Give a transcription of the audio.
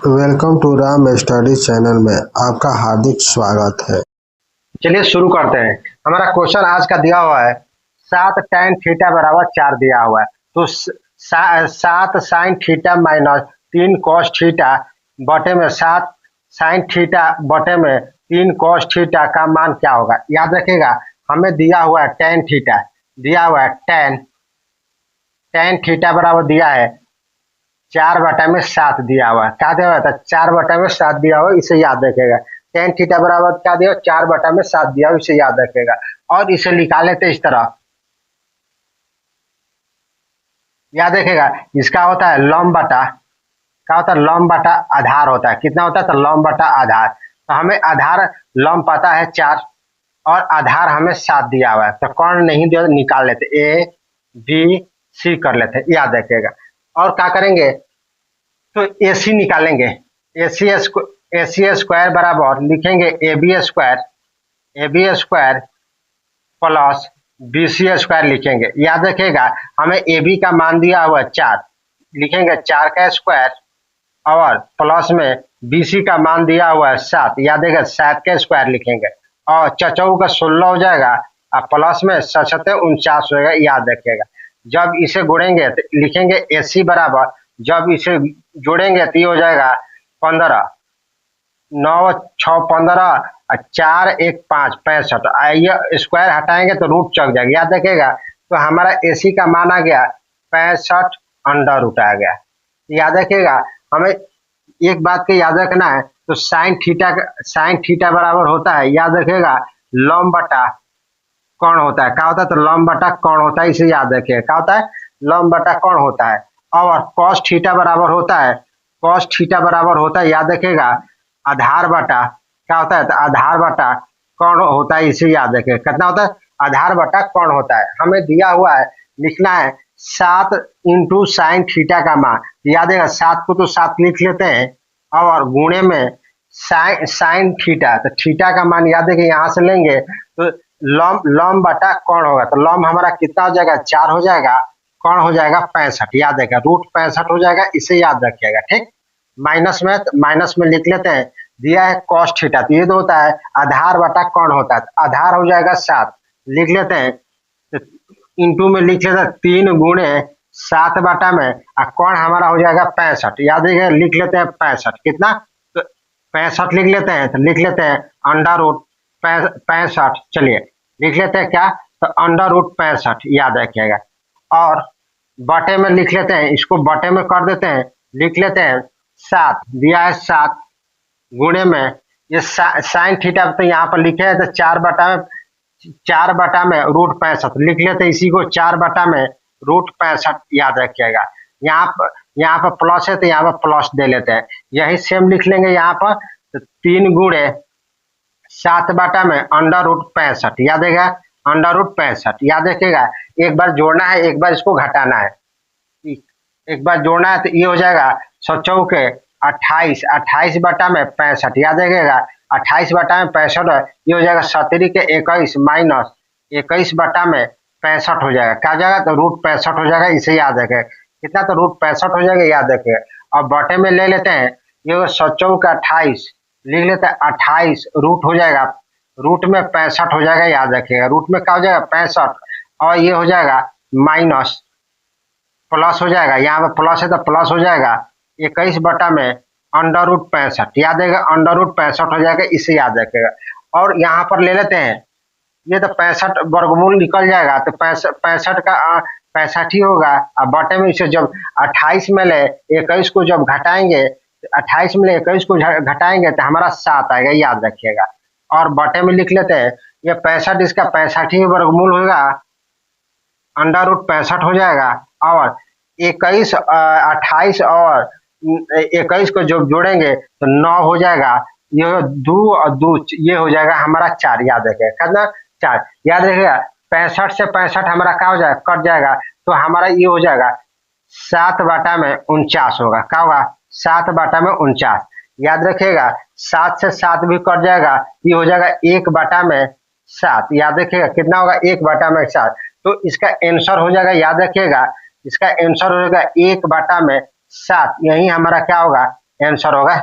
Welcome to Ram study channel में आपका हार्दिक स्वागत है। चलिए शुरू करते हैं। हमारा क्वेश्चन आज का दिया हुआ है 7 tan थीटा बराबर 4 दिया हुआ है। तो 7 sin theta minus 3 cos theta बटे में 7 sin थीटा बटे में 3 cos थीटा का मान क्या होगा। याद रखिएगा हमें दिया हुआ है tan थीटा, दिया हुआ है tan थीटा बराबर दिया है 4/7 दिया हुआ है। क्या दिया हुआ था? 4/7 दिया हुआ, इसे याद रखेगा। tan थीटा बराबर क्या दिया? 4/7 दिया हुआ, इसे याद रखेगा। और इसे निकाले तो इस तरह याद रखेगा, इसका होता है लंब बटा, क्या होता है? लंब बटा आधार होता है। कितना होता है? तो लंब बटा आधार। तो हमें आधार लंब पता है 4 और आधार हमें 7 दिया हुआ है। तो कौन नहीं दिया निकाल लेते, ए बी सी कर लेते, याद रखेगा। और क्या करेंगे तो AC निकालेंगे। AC स्क्वायर बराबर लिखेंगे AB square plus BC square लिखेंगे। याद रखिएगा हमें AB का मान दिया हुआ 4, लिखेंगे 4 का स्क्वायर और प्लस में BC का मान दिया हुआ है 7, याद रखिएगा 7 का स्क्वायर लिखेंगे और चचौ का 16 हो जाएगा और प्लस में 7 49 होगा, याद रखिएगा। जब इसे गुणेंगे तो लिखेंगे AC बराबर, जब इसे जोड़ेंगे तो ये हो जाएगा 15, 9 6 15 और 4 1 5 65। आइए स्क्वायर हटाएंगे तो रूट चक जाएगा, याद रखिएगा। तो हमारा AC का मान आ गया 65 अंडर रूट आ गया। याद रखिएगा हमें एक बात को याद रखना है, तो साइन थीटा बराबर होता है, याद रखिएगा लंब बटा कौन होता है। क्या होता है? तो लंब बटा कौन होता है, इसे याद रखिएगा। क्या होता है? लंब बटा कौन होता है। और cos थीटा बराबर होता है, cos थीटा बराबर होता है, याद रखिएगा आधार बटा, क्या होता है? तो आधार बटा कौन होता है, इसे याद रखिएगा। कितना होता है? आधार बटा कौन होता है। हमें दिया हुआ है, लिखना है 7 इंटू साइन थीटा का मान, याद रखिएगा 7 को तो 7 लिख लेते हैं और गुणे में साइन थीटा, तो थीटा का मान याद रखिए यहाँ से लेंगे तो लंब बटा कौन होगा। तो लंब हमारा कितना हो जाएगा? 4 हो जाएगा, कौन हो जाएगा 65, याद रखेगा रूट 65 हो जाएगा, इसे याद रखिएगा। ठीक, माइनस में लिख लेते हैं, दिया है cos थीटा, तो ये तो होता है आधार बटा कौन होता है, आधार हो जाएगा 7, लिख लेते हैं तो इंटू में लिख लेते हैं 3 गुणे 7 बटा में और कौन हमारा हो जाएगा 65, याद रखिएगा लिख लेते हैं 65, कितना? तो 65 लिख लेते हैं, तो लिख लेते हैं अंडर रूट 65, चलिए लिख लेते हैं क्या? तो अंडर रूट 65, याद रखिएगा। और बटे में लिख लेते हैं, इसको बटे में कर देते हैं, लिख लेते हैं 7, दिया है 7 गुणे में ये साइन थीटा, तो यहाँ पर लिखे है तो 4 बटा में रूट 65 लिख लेते हैं, इसी को 4 बटा में रूट 65, याद रखिएगा। यहाँ पर प्लस है तो यहाँ पर प्लस दे लेते हैं, यही सेम लिख लेंगे यहाँ पर। तो 3 गुणे 7 बटा में अंडर रूट 65, याद रखेगा अंडर रूट 65, याद रखिएगा। एक बार जोड़ना है, एक बार इसको घटाना है, एक बार जोड़ना है तो ये हो जाएगा 7 के 28 बटा में 65, याद रखिएगा 28 बटा में 65, ये हो जाएगा 17 के 21 माइनस 21 बटा में 65 हो जाएगा, क्या हो जाएगा? तो रूट 65 हो जाएगा, इसे याद रखें। कितना? तो रूट 65 हो जाएगा, याद रखिए। और बटे में ले लेते हैं, ये 7 का 28 लिख लेते हैं, 28 रूट हो जाएगा, रूट में 65 हो जाएगा, याद रखिएगा रूट में क्या हो जाएगा 65 और ये हो जाएगा माइनस प्लस हो जाएगा, यहाँ पे प्लस है तो प्लस हो जाएगा 21 बटा में अंडर रूट 65, याद रखेगा अंडर रूट 65 हो जाएगा, इसे याद रखेगा। और यहाँ पर ले लेते हैं, ये तो 65 वर्गमूल निकल जाएगा, तो 65 का 65 ही होगा। और बटे में इसे जब 28 में ले 21 को जब घटाएंगे, 28 में ले 21 को घटाएंगे तो हमारा 7 आएगा, याद रखिएगा। और बटे में लिख लेते हैं, ये 65 इसका 65 ही वर्गमूल होगा, अंडर रूट 65 हो जाएगा। और 21 28 और 21 को जब जोड़ेंगे तो 9 हो जाएगा, ये 2 और 2 ये हो जाएगा हमारा 4, याद रखेगा कितना? 4, याद रखेगा 65 से 65 हमारा क्या हो जाएगा? कट जाएगा, तो हमारा ये हो जाएगा 7 बटा में 49 होगा, क्या होगा? 7 बटा में 49, याद रखिएगा 7 से 7 भी कट जाएगा, ये हो जाएगा 1 बटा में 7, याद रखिएगा कितना होगा? 1 बटा में 7। तो इसका आंसर हो जाएगा, याद रखिएगा इसका आंसर हो जाएगा 1 बटा में 7, यही हमारा क्या होगा? आंसर होगा